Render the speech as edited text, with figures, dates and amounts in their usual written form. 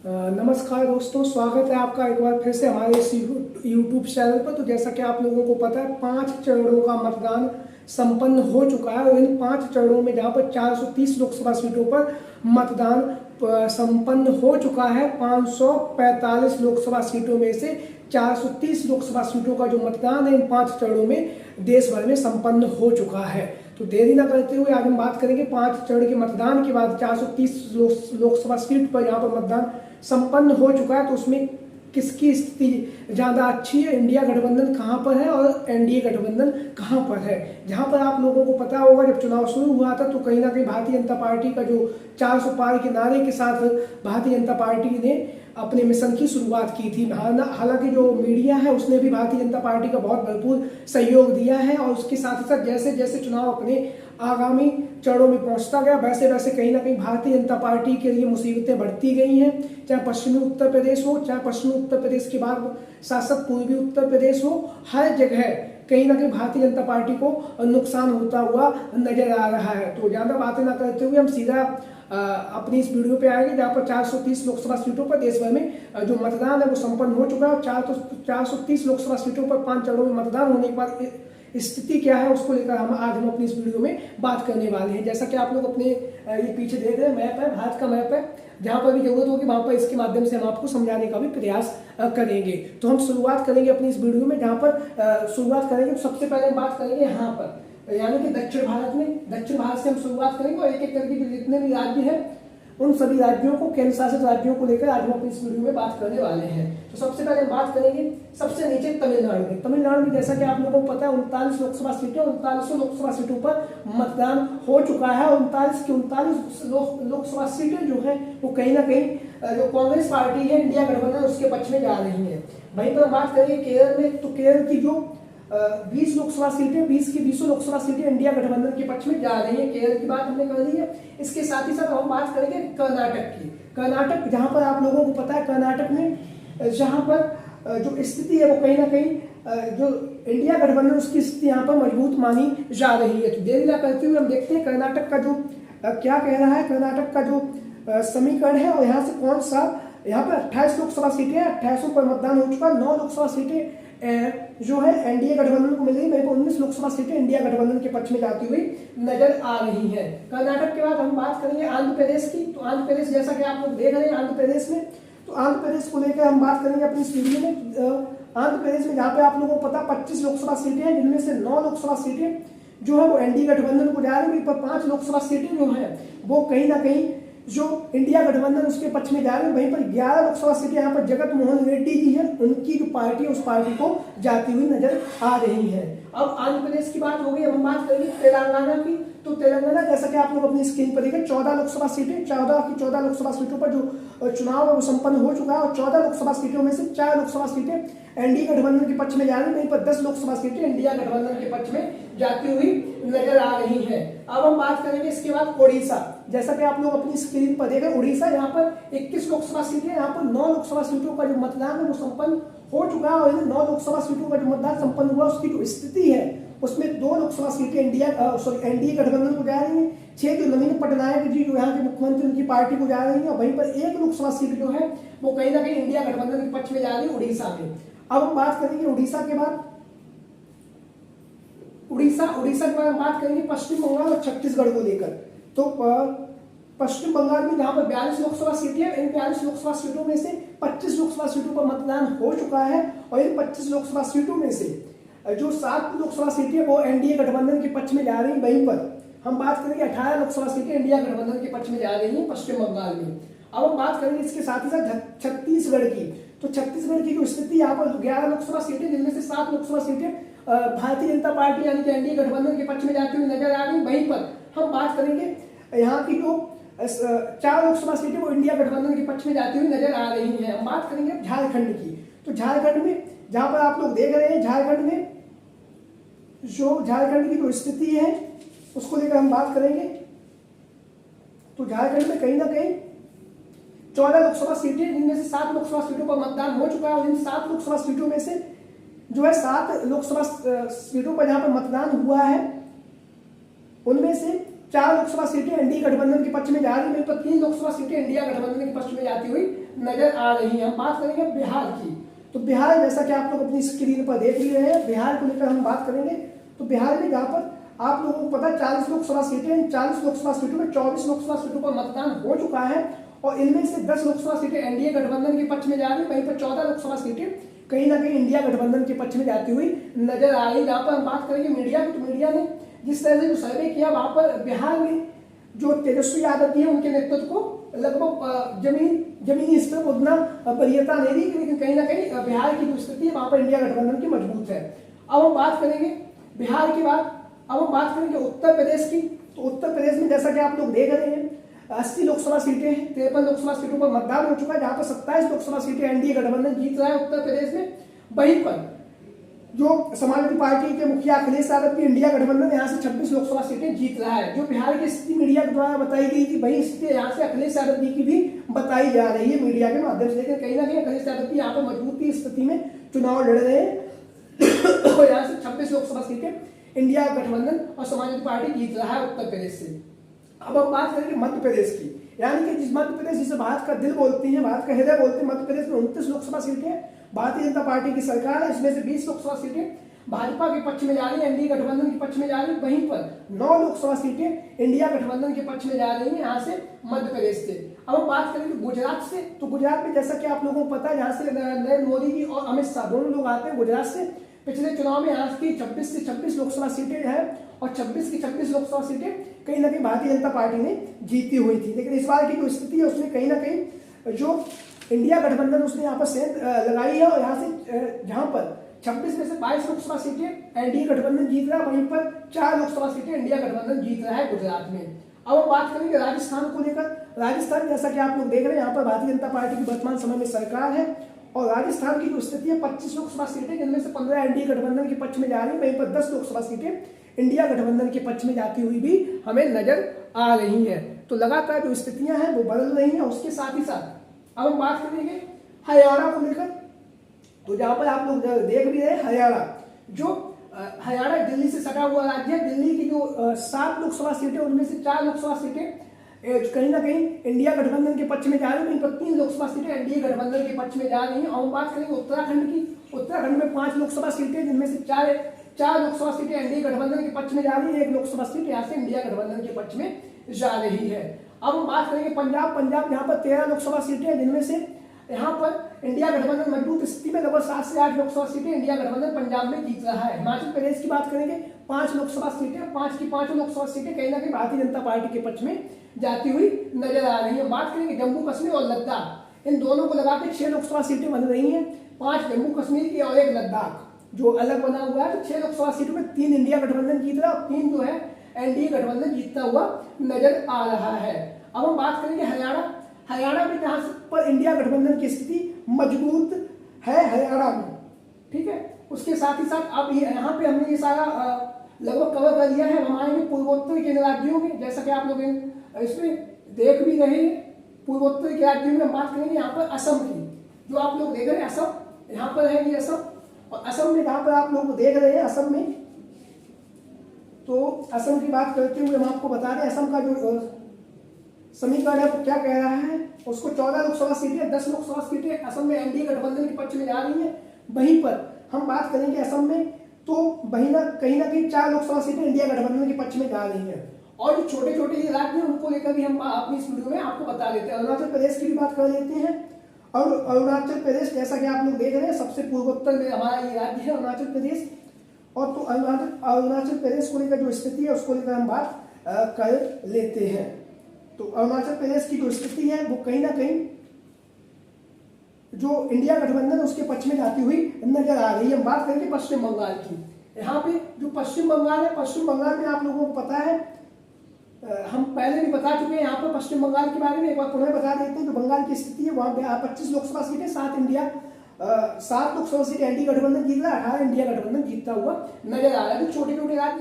नमस्कार दोस्तों, स्वागत है आपका एक बार फिर से हमारे इस यूट्यूब चैनल पर। तो जैसा कि आप लोगों को पता है, 5 चरणों का मतदान संपन्न हो चुका है और इन 5 चरणों में जहां पर 430 लोकसभा सीटों पर मतदान संपन्न हो चुका है। 545 लोकसभा सीटों में से 430 लोकसभा सीटों का जो मतदान है इन 5 चरणों में देश भर में संपन्न हो चुका है। तो देरी न करते हुए आज हम बात करेंगे 5 चरण के मतदान के बाद 430 लोकसभा सीट पर यहाँ पर मतदान संपन्न हो चुका है। तो उसमें किसकी स्थिति ज़्यादा अच्छी है, इंडिया गठबंधन कहाँ पर है और एनडीए गठबंधन कहाँ पर है। जहाँ पर आप लोगों को पता होगा, जब चुनाव शुरू हुआ था तो कहीं ना कहीं भारतीय जनता पार्टी का जो 400 पार के नारे के साथ भारतीय जनता पार्टी ने अपने मिशन की शुरुआत की थी। हालांकि जो मीडिया है उसने भी भारतीय जनता पार्टी का बहुत भरपूर सहयोग दिया है और उसके साथ ही साथ जैसे जैसे चुनाव अपने आगामी चरणों में पहुंचता गया वैसे वैसे कहीं ना कहीं भारतीय जनता पार्टी के लिए मुसीबतें बढ़ती गई हैं। चाहे पश्चिमी उत्तर प्रदेश हो, चाहे पश्चिमी उत्तर प्रदेश के बाद शासक पूर्वी उत्तर प्रदेश हो, हर जगह कहीं ना कहीं भारतीय जनता पार्टी को नुकसान होता हुआ नजर आ रहा है। तो ज्यादा बातें ना करते हुए हम सीधा अपनी इस वीडियो पे आएंगे, जहाँ पर 430 लोकसभा सीटों पर देश भर में जो मतदान है वो संपन्न हो चुका है। 430 लोकसभा सीटों पर 5 चरणों में मतदान होने के बाद स्थिति क्या है उसको लेकर हम अपनी इस वीडियो में बात करने वाले हैं। जैसा कि आप लोग अपने ये पीछे देख रहे हैं, मैप है, भारत का मैप है। जहां पर भी जरूरत होगी वहां पर इसके माध्यम से हम आपको समझाने का भी प्रयास करेंगे। तो हम शुरुआत करेंगे अपनी इस वीडियो में, जहां पर शुरुआत करेंगे तो सबसे पहले हम बात करेंगे यहाँ पर, यानी कि दक्षिण भारत में। दक्षिण भारत से हम शुरुआत करेंगे और एक एक करके जितने भी राज्य हैं उन सभी राज्यों को, केंद्र शासित राज्यों को लेकर आज हम अपनी इस वीडियो में बात करने वाले हैं। तो सबसे पहले हम बात करेंगे सबसे नीचे तमिलनाडु में। तमिलनाडु में जैसा कि आप लोगों को पता है 39 लोकसभा सीटें, 39 लोकसभा सीटों पर मतदान हो चुका है। 39 की 39 लोकसभा सीटें जो है वो कहीं ना कहीं जो कांग्रेस पार्टी है, इंडिया गठबंधन, उसके पक्ष में जा रही है। वहीं पर हम बात करेंगे केरल में, तो केरल की जो 20 लोकसभा सीटें, 20 की 20 लोकसभा सीटें इंडिया गठबंधन के पक्ष में जा रही है। केरल की बात हमने कर दी है। इसके साथ ही साथ हम बात करेंगे कर्नाटक की। कर्नाटक, जहां पर आप लोगों को पता है कर्नाटक में जहां पर जो स्थिति है वो कहीं ना कहीं जो इंडिया गठबंधन उसकी स्थिति यहाँ पर मजबूत मानी जा रही है। तो देरी ना करते हुए हम देखते हैं कर्नाटक का जो क्या कह रहा है, कर्नाटक का जो समीकरण है और यहाँ से कौन सा, यहाँ पर 28 लोकसभा सीटें, 28 पर मतदान हो चुका। 9 लोकसभा सीटें जो है एनडीए गठबंधन को मिल रही, मेरे को 19 लोकसभा सीटें इंडिया गठबंधन के पक्ष में जाती हुई नजर आ रही है। कर्नाटक के बाद हम बात करेंगे आंध्र प्रदेश की। तो आंध्र प्रदेश, जैसा कि आप लोग देख रहे हैं आंध्र प्रदेश में, तो आंध्र प्रदेश को लेकर हम बात करेंगे अपनी इस वीडियो में। आंध्र प्रदेश में जहाँ पे आप लोगों को पता 25 लोकसभा सीटें हैं, जिनमें से 9 लोकसभा सीटें जो है वो एनडीए गठबंधन को जा रही है, पर 5 लोकसभा सीटें जो है वो कहीं ना कहीं जो इंडिया गठबंधन उसके पक्ष में जा रहे हैं। वहीं पर 11 लोकसभा सीटें यहाँ पर जगत मोहन रेड्डी जी हैं, उनकी जो पार्टी है उस पार्टी को जाती हुई नजर आ रही है। अब आंध्र प्रदेश की बात हो गई, अब हम बात करेंगे तेलंगाना की। तो तेलंगाना, जैसा कि आप लोग अपनी स्क्रीन पर देखें, 14 लोकसभा सीटें, 14 लोकसभा सीटों पर जो चुनाव है वो संपन्न हो चुका है और 14 लोकसभा सीटों में से 4 लोकसभा सीटें एनडीए गठबंधन के पक्ष में जा रही है। वहीं पर 10 लोकसभा सीटें इंडिया गठबंधन के पक्ष में जाती हुई नजर आ रही है। अब हम बात करेंगे इसके बाद उड़ीसा। जैसा कि आप लोग अपनी स्क्रीन पर देखें, उड़ीसा, यहाँ पर 21 लोकसभा सीटें, यहाँ पर 9 लोकसभा सीटों का जो मतदान है वो संपन्न हो चुका है और इन 9 लोकसभा सीटों का जो मतदान संपन्न हुआ उसकी जो स्थिति है उसमें 2 लोकसभा सीटें एनडीए गठबंधन को जा रही है। 6 जो नवीन पटनायक जी जो यहाँ के मुख्यमंत्री, उनकी पार्टी को जा रही है। वहीं पर 1 लोकसभा सीट जो है वो कहीं ना कहीं इंडिया गठबंधन के पक्ष में जा रही है उड़ीसा में। अब हम बात करेंगे उड़ीसा के बाद उड़ीसा के बाद हम बात करेंगे पश्चिम बंगाल और छत्तीसगढ़ को लेकर। तो पश्चिम बंगाल में जहां पर 42 लोकसभा सीटें हैं, इन 42 लोकसभा सीटों में से 25 लोकसभा सीटों पर मतदान हो चुका है और इन 25 लोकसभा सीटों में से जो 7 लोकसभा सीटें वो एनडीए गठबंधन के पक्ष में जा रही है। वहीं पर हम बात करेंगे 18 लोकसभा सीटें इंडिया गठबंधन के पक्ष में जा रही है पश्चिम बंगाल में। अब हम बात करेंगे इसके साथ ही साथ छत्तीसगढ़ की। तो छत्तीसगढ़ की जो स्थिति, यहाँ पर 11 लोकसभा सीटें, जिनमें से 7 लोकसभा सीटें भारतीय जनता पार्टी यानी कि एनडीए गठबंधन के पक्ष में जाती हुई नजर आ रही। वहीं पर हम बात करेंगे यहाँ की जो 4 लोकसभा सीटें वो इंडिया गठबंधन के पक्ष में जाती हुई नजर आ रही है। हम बात करेंगे झारखंड की। तो झारखंड में, जहां पर आप लोग देख रहे हैं, झारखंड में जो झारखंड की जो स्थिति है उसको लेकर हम बात करेंगे। तो झारखंड में कहीं ना कहीं 14 लोकसभा सीटें, जिनमें से 7 लोकसभा सीटों पर मतदान हो चुका है और इन 7 लोकसभा सीटों में से जो है 7 लोकसभा सीटों पर जहां पर मतदान हुआ है उनमें से 4 लोकसभा सीटें एनडीए गठबंधन के पक्ष में जा रही है, वहीं पर 3 लोकसभा सीटें इंडिया गठबंधन के पक्ष में जाती हुई नजर आ रही है। हम बात करेंगे बिहार की, तो बिहार जैसा कि आप लोग अपनी स्क्रीन पर देख ही रहे हैं, बिहार को लेकर हम बात करेंगे। तो बिहार में जहाँ पर आप लोगों को पता है 40 लोकसभा सीटें, 40 लोकसभा सीटों में 24 लोकसभा सीटों पर मतदान हो चुका है और इनमें से 10 लोकसभा सीटें एनडीए गठबंधन के पक्ष में जा रही है, वहीं पर 14 लोकसभा सीटें कहीं ना कहीं इंडिया गठबंधन के पक्ष में जाती हुई नजर आ रही है। जहाँ पर हम बात करेंगे मीडिया की, तो मीडिया ने जिस तरह से जो सर्वे किया वहां पर बिहार में जो तेजस्वी यादव जी है उनके नेतृत्व को लगभग जमीनी स्तर पर उतना वरीयता नहीं दी, लेकिन कहीं ना कहीं बिहार की जो स्थिति है वहां पर इंडिया गठबंधन की मजबूत है। अब हम बात करेंगे बिहार के बाद, अब हम बात करेंगे उत्तर प्रदेश की। तो उत्तर प्रदेश में जैसा कि आप लोग देख रहे हैं 80 लोकसभा सीटें हैं, 53 लोकसभा सीटों पर मतदान हो चुका है, जहां पर 27 लोकसभा सीटें एनडीए गठबंधन जीत रहा है उत्तर प्रदेश में। वहीं पर जो समाजवादी पार्टी के मुखिया अखिलेश यादव की इंडिया गठबंधन यहाँ से 26 लोकसभा सीटें जीत रहा है। जो बिहार की स्थिति मीडिया के द्वारा बताई गई थी वही स्थिति यहाँ से अखिलेश यादव जी की भी बताई जा रही है मीडिया के माध्यम से, लेकिन कहीं ना कहीं अखिलेश यादव जी यहाँ पर मजबूत की स्थिति में चुनाव लड़ रहे हैं और यहाँ से 26 लोकसभा सीटें इंडिया गठबंधन और समाजवादी पार्टी जीत रहा है उत्तर प्रदेश से। अब हम बात करेंगे मध्य प्रदेश की, यानी कि जिस मध्य प्रदेश जिसे भारत का दिल बोलते हैं, भारत का हृदय बोलते हैं, मध्य प्रदेश में 29 लोकसभा सीटें भारतीय जनता पार्टी की सरकार है। इसमें से 20 लोकसभा सीटें भाजपा के पक्ष में जा रही है, एनडीए गठबंधन के पक्ष में जा रही है, वहीं पर 9 लोकसभा सीटें इंडिया गठबंधन के पक्ष में जा रही है यहाँ से मध्य प्रदेश से। अब हम बात करेंगे गुजरात से, तो गुजरात में जैसा कि आप लोगों को पता है यहाँ से नरेंद्र मोदी जी और अमित शाह दोनों लोग आते हैं गुजरात से। पिछले चुनाव में यहाँ की 26 से 26 लोकसभा सीटें हैं और 26 की 26 लोकसभा सीटें कहीं ना कहीं भारतीय जनता पार्टी ने जीती हुई थी, लेकिन इस बार की जो स्थिति है उसमें कहीं ना कहीं जो इंडिया गठबंधन उसने यहाँ पर सेंध लगाई है और यहाँ से जहाँ पर 26 में से 22 लोकसभा सीटें एनडीए गठबंधन जीत रहा है, वहीं पर 4 लोकसभा सीटें इंडिया गठबंधन जीत रहा है गुजरात में। अब हम बात करेंगे राजस्थान को लेकर। राजस्थान जैसा कि आप लोग देख रहे हैं यहाँ पर भारतीय जनता पार्टी की वर्तमान समय में सरकार है और राजस्थान की जो स्थिति है 25 लोकसभा सीटें जिनमें से 15 एनडीए गठबंधन के पक्ष में जा रही है, वहीं पर 10 लोकसभा सीटें इंडिया गठबंधन के पक्ष में जाती हुई भी हमें नजर आ रही है। तो लगातार जो स्थितियां हैं वो बदल रही हैं। उसके साथ ही साथ अब हम बात करेंगे हरियाणा को लेकर, तो जहां पर आप लोग देख भी रहे हरियाणा, जो हरियाणा दिल्ली से सटा हुआ राज्य है। दिल्ली की जो 7 लोकसभा सीटें उनमें से 4 लोकसभा सीटें कहीं ना कहीं इंडिया गठबंधन के पक्ष में जा रही है, वहीं पर 3 लोकसभा सीटें एनडीए गठबंधन के पक्ष में जा रही हैं। और हम बात करेंगे उत्तराखंड की। उत्तराखंड में 5 लोकसभा सीटें जिनमें से 4 लोकसभा सीटें एनडीए गठबंधन के पक्ष में जा रही है, 1 लोकसभा सीट यहाँ से इंडिया गठबंधन के पक्ष में जा रही है। अब हम बात करेंगे पंजाब यहाँ पर 13 लोकसभा सीटें हैं जिनमें से यहाँ पर इंडिया गठबंधन मजबूत स्थिति में लगभग 7 से 8 लोकसभा सीटें इंडिया गठबंधन पंजाब में जीत रहा है। हिमाचल प्रदेश की बात करेंगे 5 लोकसभा सीटें, 5 की 5 लोकसभा सीटें कहीं ना कहीं भारतीय जनता पार्टी के पक्ष में जाती हुई नजर आ रही है। बात करेंगे जम्मू कश्मीर और लद्दाख, इन दोनों को लगाकर 6 लोकसभा सीटें बन रही हैं, 5 जम्मू कश्मीर की और 1 लद्दाख जो अलग बना हुआ है। तो 6 लोकसभा सीटों में 3 इंडिया गठबंधन जीत रहा है और 3 जो है एनडीए गठबंधन जीतता हुआ नजर आ रहा है। अब हम बात करेंगे हरियाणा में जहां पर इंडिया गठबंधन की स्थिति मजबूत है हरियाणा में, ठीक है। उसके साथ ही साथ अब यहाँ पे हमने ये सारा लगभग कवर कर लिया है। हम आएंगे पूर्वोत्तर के राज्यों में, जैसा कि आप लोग इसमें देख भी रहे हैं। पूर्वोत्तर के राज्यों में हम बात करेंगे यहाँ पर असम की, जो आप लोग देख रहे हैं असम, यहाँ पर है ये असम। और असम में जहाँ पर आप लोग देख रहे हैं असम में, तो असम की बात करते हुए हम आपको बता दें असम का जो समीकरण है वो क्या कह रहा है। उसको 14 लोकसभा सीटें, 10 लोकसभा सीटें असम में एनडीए गठबंधन के पक्ष में जा रही है। वहीं पर हम बात करेंगे असम में, तो कहीं ना कहीं 4 लोकसभा सीटें इंडिया गठबंधन के पक्ष में जा रही हैं। और जो छोटे छोटे ये राज्य हैं उनको लेकर भी हम अपनी इस वीडियो में आपको बता देते हैं। अरुणाचल प्रदेश की भी बात कर लेते हैं। और अरुणाचल प्रदेश जैसा कि आप लोग देख रहे हैं सबसे पूर्वोत्तर में हमारा ये राज्य है अरुणाचल प्रदेश। और तो अरुणाचल प्रदेश को लेकर जो स्थिति है उसको लेकर हम बात कर लेते हैं। तो अरुणाचल प्रदेश की जो स्थिति है वो कहीं ना कहीं जो इंडिया गठबंधन उसके पक्ष में जाती हुई नजर आ रही है। हम बात करेंगे पश्चिम बंगाल की। यहाँ पे जो पश्चिम बंगाल है, पश्चिम बंगाल में आप लोगों को पता है, हम पहले भी बता चुके हैं यहाँ पर पश्चिम बंगाल के बारे में, एक बार पुनः बता देते हैं। जो बंगाल की स्थिति है वहाँ पे 25 लोकसभा सीटें, 7 लोकसभा सीटें एनडीए गठबंधन जीत रहा है, 18 इंडिया गठबंधन जीतता हुआ नजर आ रहा है। जो छोटे छोटे राज्य